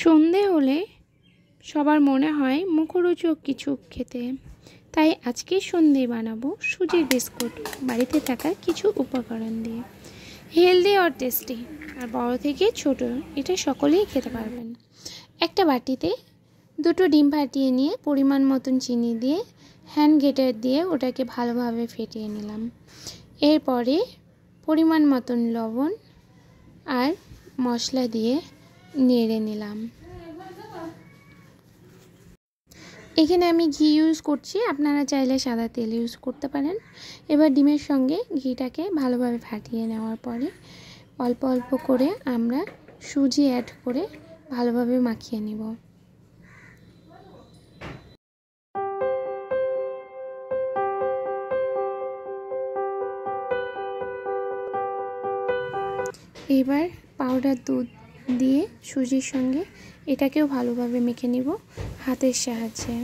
সন্ধে হলে সবার মনে হয় মুখরোচক কিছু খেতে, তাই আজকে সন্ধে বানাবো সুজির বিস্কুট বাড়িতে থাকা কিছু উপকরণ দিয়ে। হেলদি আর টেস্টি, আর বড় থেকে ছোট এটা সকলেই খেতে পারবেন। একটা বাটিতে দুটো ডিম ফাটিয়ে নিয়ে পরিমাণ মতন চিনি দিয়ে হ্যান্ড গ্রেটার দিয়ে ওটাকে ভালোভাবে ফেটিয়ে নিলাম। এরপরে পরিমাণ মতন লবণ আর মশলা দিয়ে নেড়ে নিলাম। এখানে আমি ঘি ইউজ করছি, আপনারা চাইলে সাদা তেল ইউজ করতে পারেন। এবার ডিমের সঙ্গে ঘিটাকে ভালোভাবে ফাটিয়ে নেওয়ার পরে অল্প অল্প করে আমরা সুজি অ্যাড করে ভালোভাবে মাখিয়ে নেব। এবার পাউডার দুধ দিয়ে সুজির সঙ্গে এটাকেও ভালোভাবে মেখে নিব হাতের সাহায্যে।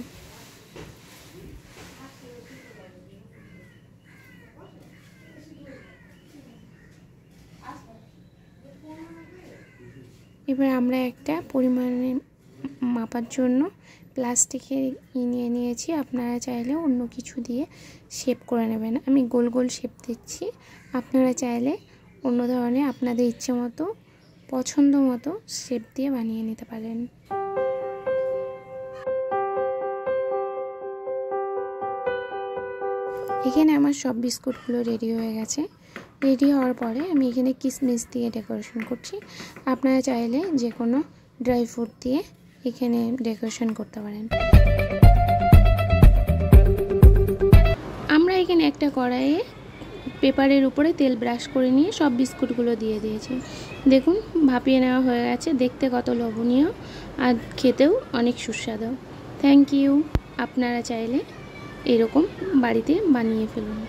এবার আমরা একটা পরিমাণে মাপার জন্য প্লাস্টিকের নিয়ে নিয়েছি, আপনারা চাইলে অন্য কিছু দিয়ে শেপ করে নেবেন। আমি গোল গোল শেপ দিচ্ছি, আপনারা চাইলে অন্য ধরনের আপনাদের ইচ্ছে মতো পছন্দ মতো শেপ দিয়ে বানিয়ে নিতে পারেন। এখানে আমার সব বিস্কুটগুলো রেডি হয়ে গেছে। রেডি হওয়ার পরে আমি এখানে কিশমিশ দিয়ে ডেকোরেশন করছি, আপনারা চাইলে যে কোনো ড্রাই ফ্রুট দিয়ে এখানে ডেকোরেশন করতে পারেন। আমরা এখানে একটা কড়াইয়ে পেপারের উপরে তেল ব্রাশ করে নিয়ে সব বিস্কুটগুলো দিয়ে দিয়েছি। দেখুন ভাপিয়ে নেওয়া হয়ে গেছে, দেখতে কত লোভনীয় আর খেতেও অনেক সুস্বাদু। Thank you. আপনারা চাইলে এরকম বাড়িতে বানিয়ে ফেলুন।